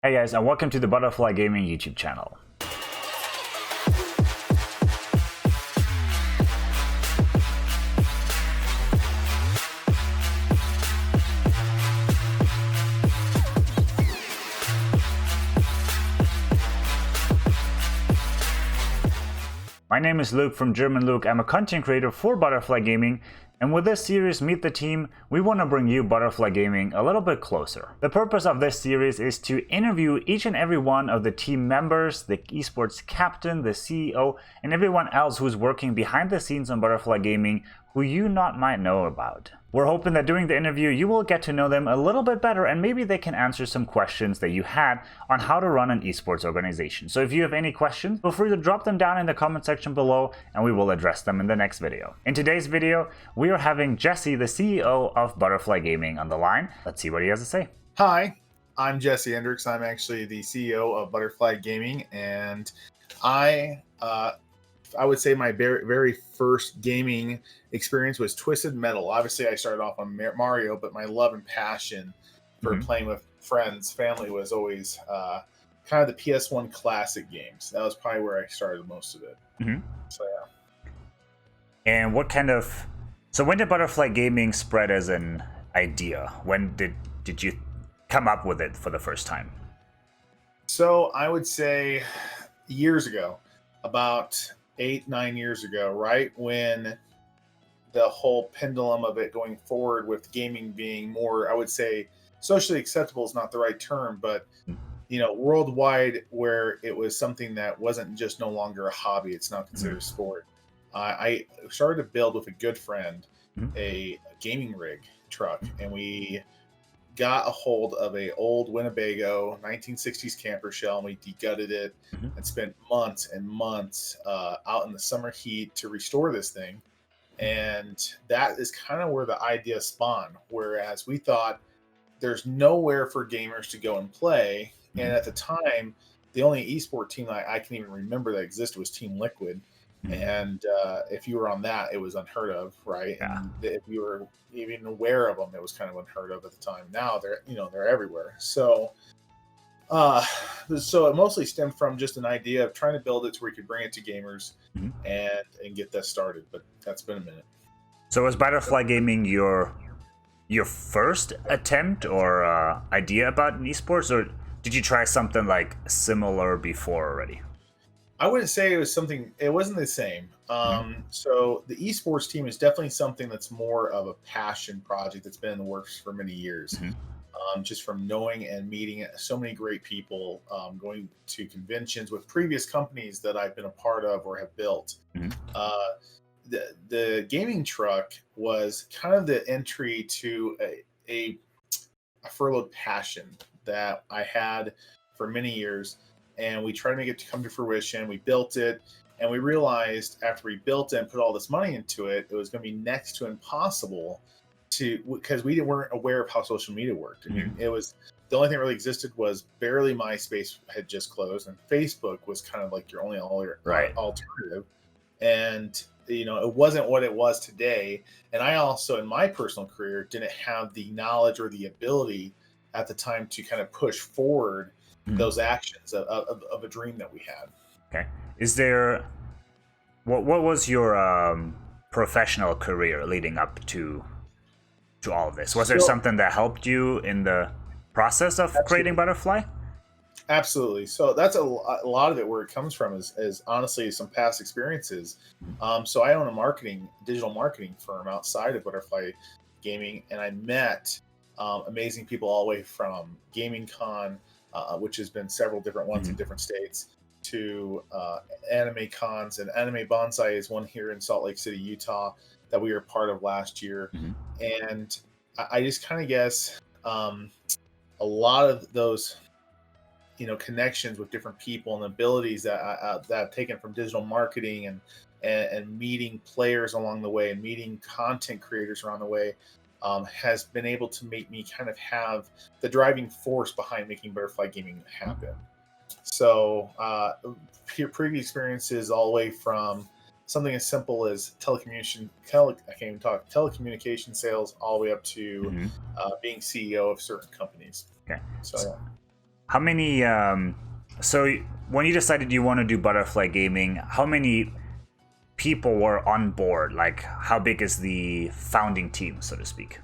Hey guys, and welcome to the Butterflie Gaming YouTube channel. My name is Luke from German Luke. I'm a content creator for Butterflie Gaming, and with this series, Meet the Team, we want to bring you Butterflie Gaming a little bit closer. The purpose of this series is to interview each and every one of the team members, the esports captain, the CEO, and everyone else who's working behind the scenes on Butterflie Gaming who you not might know about. We're hoping that during the interview you will get to know them a little bit better, and maybe they can answer some questions that you had on how to run an esports organization. So if you have any questions, feel free to drop them down in the comment section below and we will address them in the next video. In today's video, we are having Jesse, the CEO of Butterflie Gaming, on the line. Let's see what he has to say. Hi, I'm Jesse Hendricks. I'm actually the CEO of Butterflie Gaming, and I would say my very first gaming experience was Twisted Metal. Obviously, I started off on Mario, but my love and passion for playing with friends, family was always kind of the PS1 classic games. That was probably where I started most of it. So yeah. And what kind of... So when did Butterflie Gaming spread as an idea? When did you come up with it for the first time? So I would say years ago, about 8-9 years ago, right when the whole pendulum of it going forward with gaming being more, I would say, socially acceptable is not the right term, but worldwide, where it was something that wasn't just no longer a hobby, it's now considered a sport. I started to build with a good friend a gaming rig truck, and we got a hold of a old Winnebago 1960s camper shell, and we degutted it and spent months and months out in the summer heat to restore this thing. And that is kind of where the idea spawned, whereas we thought there's nowhere for gamers to go and play. And at the time, the only esport team I can even remember that existed was Team Liquid. And if you were on that, it was unheard of, right? Yeah. And if you were even aware of them, it was kind of unheard of at the time. Now they're everywhere. So it mostly stemmed from just an idea of trying to build it to where you could bring it to gamers and get that started. But that's been a minute. So was Butterflie Gaming your first attempt or idea about esports, or did you try something like similar before already? I wouldn't say it was something, it wasn't the same. So the esports team is definitely something that's more of a passion project that's been in the works for many years. Just from knowing and meeting so many great people, going to conventions with previous companies that I've been a part of or have built. The gaming truck was kind of the entry to a furloughed passion that I had for many years. And we tried to make it to come to fruition. We built it, and we realized after we built it and put all this money into it, it was going to be next to impossible because we weren't aware of how social media worked. I mean, it was the only thing that really existed was barely MySpace had just closed, and Facebook was kind of like your only alternative. And it wasn't what it was today. And I also, in my personal career, didn't have the knowledge or the ability at the time to kind of push forward those actions of a dream that we had. Okay. Is there... What was your professional career leading up to all of this? Was there something that helped you in the process of creating Butterflie? Absolutely. So that's a lot of it. Where it comes from is honestly some past experiences. So I own a digital marketing firm outside of Butterflie Gaming, and I met amazing people all the way from Gaming Con, which has been several different ones in different states, to anime cons, and Anime Bonsai is one here in Salt Lake City, Utah, that we were part of last year. And I just kind of guess a lot of those connections with different people and abilities that I've taken from digital marketing and meeting players along the way and meeting content creators around the way has been able to make me kind of have the driving force behind making Butterflie Gaming happen. So previous experiences all the way from something as simple as telecommunication sales all the way up to being CEO of certain companies. Okay. So How many? So when you decided you want to do Butterflie Gaming, how many people were on board? Like, how big is the founding team, so to speak?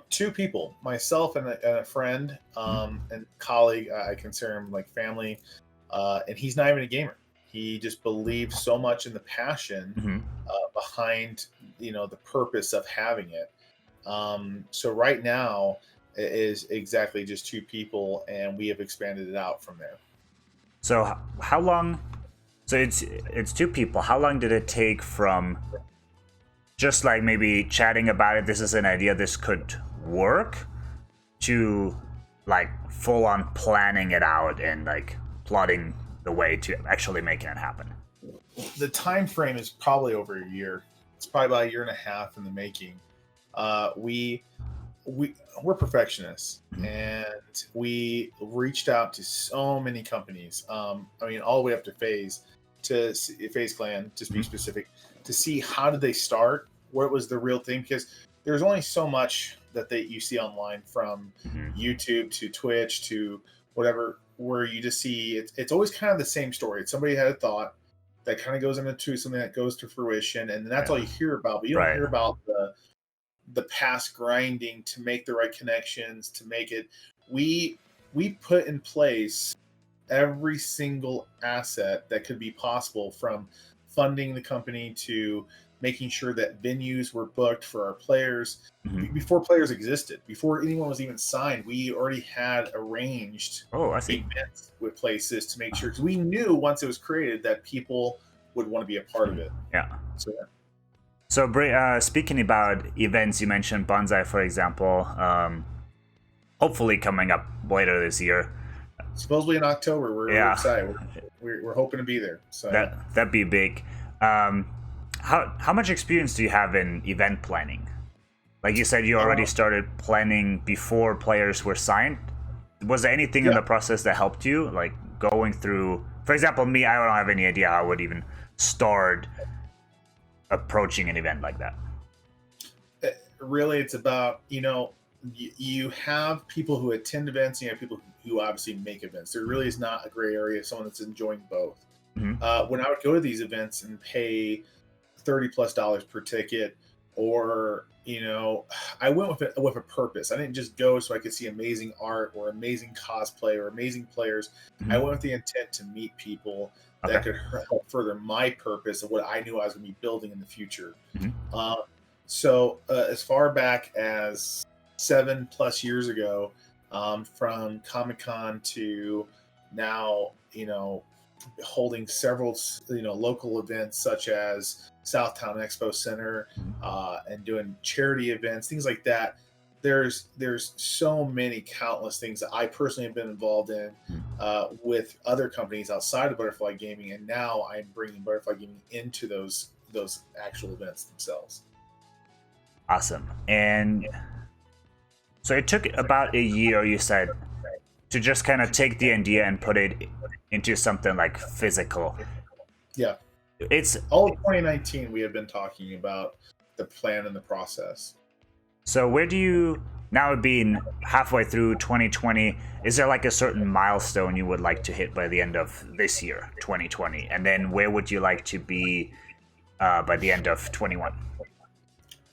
Two people, myself and a friend, and colleague. I consider him like family, and he's not even a gamer. He just believes so much in the passion Mm-hmm. behind, the purpose of having it. So right now it is exactly just two people, and we have expanded it out from there. So how long? So it's two people. How long did it take from just like maybe chatting about it? This is an idea. This could work. To like full on planning it out and like plotting the way to actually making it happen. The time frame is probably over a year. It's probably about a year and a half in the making. We we're perfectionists, and we reached out to so many companies. I mean, all the way up to Phase Clan, to be specific, to see how did they start, what was the real thing, because there's only so much that you see online, from YouTube to Twitch to whatever, where you just see it's always kind of the same story. It's somebody had a thought that kind of goes into something that goes to fruition, and that's all you hear about. But you don't hear about the past grinding to make the right connections, to make it. We put in place every single asset that could be possible, from funding the company to making sure that venues were booked for our players. Before players existed, before anyone was even signed, we already had arranged I see. events with places to make sure, because we knew once it was created that people would want to be a part of it. Yeah. So So speaking about events, you mentioned Bonsai, for example. Hopefully coming up later this year. supposedly in October, we're excited. We're hoping to be there. So that'd be big. How much experience do you have in event planning? Like you said, you already started planning before players were signed. Was there anything in the process that helped you, like going through? For example, me, I don't have any idea how I would even start approaching an event like that. Really, it's about, you have people who attend events, and you have people who obviously make events. There really is not a gray area. Someone that's enjoying both. When I would go to these events and pay $30+ per ticket, or I went with a purpose. I didn't just go so I could see amazing art or amazing cosplay or amazing players. I went with the intent to meet people that could help further my purpose of what I knew I was going to be building in the future. So as far back as 7+ years ago, from Comic-Con to now, holding several local events such as Southtown Expo Center, and doing charity events, things like that. There's so many countless things that I personally have been involved in with other companies outside of Butterflie Gaming, and now I'm bringing Butterflie Gaming into those actual events themselves. Awesome. And so it took about a year, you said, to just kind of take the idea and put it into something like physical. Yeah. It's all of 2019 we have been talking about the plan and the process. So where do you, now being halfway through 2020, is there like a certain milestone you would like to hit by the end of this year, 2020? And then where would you like to be by the end of 21?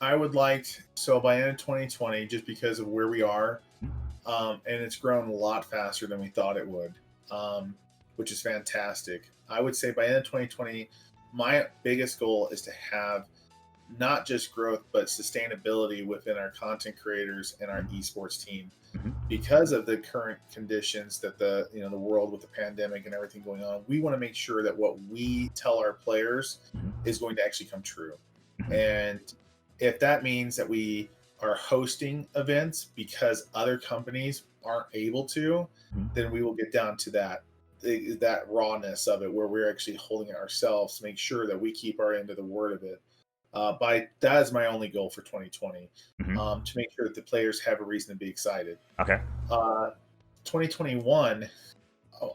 I would like, so by end of 2020, just because of where we are, and it's grown a lot faster than we thought it would, which is fantastic. I would say by end of 2020, my biggest goal is to have not just growth, but sustainability within our content creators and our esports team. Because of the current conditions that the world with the pandemic and everything going on, we want to make sure that what we tell our players is going to actually come true. And if that means that we are hosting events because other companies aren't able to, then we will get down to that rawness of it, where we're actually holding it ourselves to make sure that we keep our end of the word of it. That is my only goal for 2020, to make sure that the players have a reason to be excited. Okay. 2021,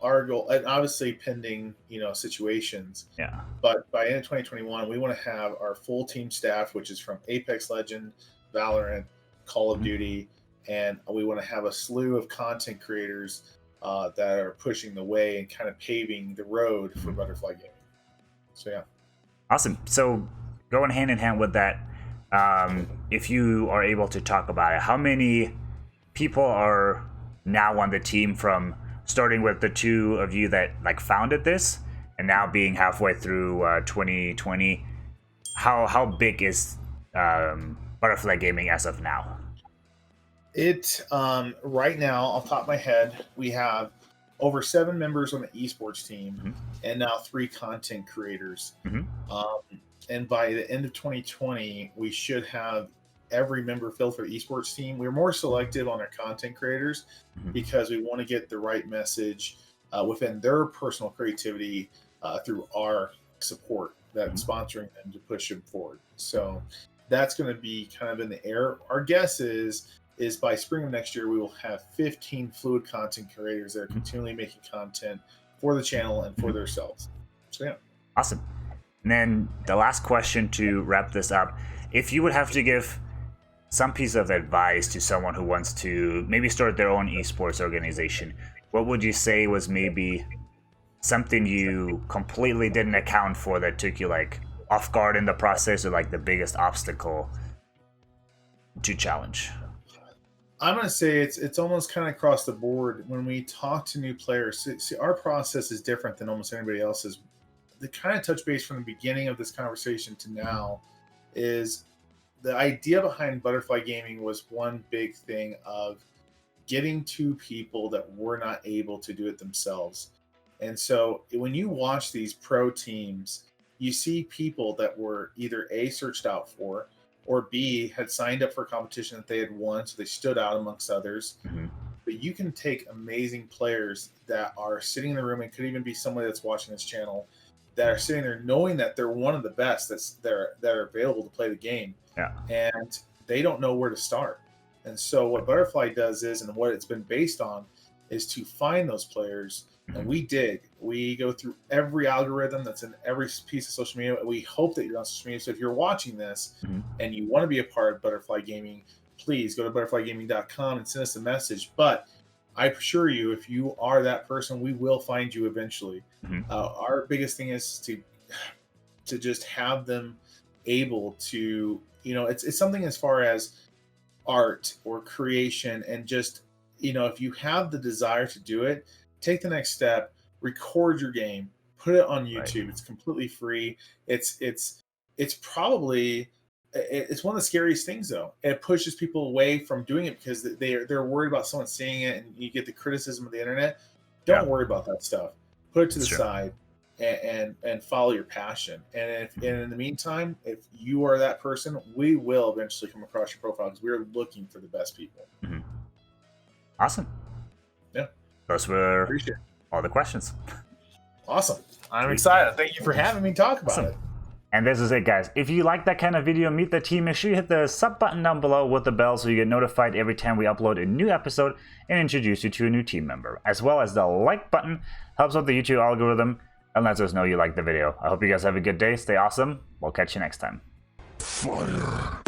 our goal, and obviously pending situations. Yeah. But by end of 2021, we want to have our full team staff, which is from Apex Legend, Valorant, Call of Duty, and we want to have a slew of content creators that are pushing the way and kind of paving the road for Butterflie Gaming. So yeah. Awesome. So going hand in hand with that, if you are able to talk about it, how many people are now on the team, from starting with the two of you that like founded this and now being halfway through 2020? How big is Butterflie Gaming as of now? It right now, off the top of my head, we have over 7 members on the esports team, and now 3 content creators. And by the end of 2020, we should have every member filled for the esports team. We're more selective on our content creators because we want to get the right message within their personal creativity through our support, that sponsoring them to push them forward. So that's going to be kind of in the air. Our guess is by spring of next year, we will have 15 fluid content creators that are continually making content for the channel and for themselves. So yeah. Awesome. And then the last question to wrap this up, if you would have to give some piece of advice to someone who wants to maybe start their own esports organization, what would you say was maybe something you completely didn't account for that took you like off guard in the process, or like the biggest obstacle to challenge? I'm going to say it's almost kind of across the board. When we talk to new players, see, our process is different than almost anybody else's. The kind of touch base from the beginning of this conversation to now is the idea behind Butterflie Gaming was one big thing of getting to people that were not able to do it themselves. And so when you watch these pro teams, you see people that were either A, searched out for, or B, had signed up for a competition that they had won, so they stood out amongst others. But you can take amazing players that are sitting in the room, and could even be somebody that's watching this channel, that are sitting there knowing that they're one of the best that are available to play the game, and they don't know where to start. And so what Butterflie does is, and what it's been based on, is to find those players. And we go through every algorithm that's in every piece of social media. We hope that you're on social media. So if you're watching this and you want to be a part of Butterflie Gaming, please go to butterfliegaming.com and send us a message. But I assure you, if you are that person, we will find you eventually. Our biggest thing is to just have them able to, it's something as far as art or creation, and just, if you have the desire to do it, take the next step, record your game, put it on YouTube. It's completely free. It's probably, it's one of the scariest things though. It pushes people away from doing it because they're worried about someone seeing it, and you get the criticism of the internet. Don't worry about that stuff. Put it to the side and follow your passion. And in the meantime, if you are that person, we will eventually come across your profile because we're looking for the best people. Awesome. Yeah. Those were all the questions. Awesome. I'm excited. Thank you for having me talk about it. And this is it, guys. If you like that kind of video, meet the team, make sure you hit the sub button down below with the bell so you get notified every time we upload a new episode and introduce you to a new team member. As well as the like button helps with the YouTube algorithm and lets us know you like the video. I hope you guys have a good day. Stay awesome. We'll catch you next time. Fire.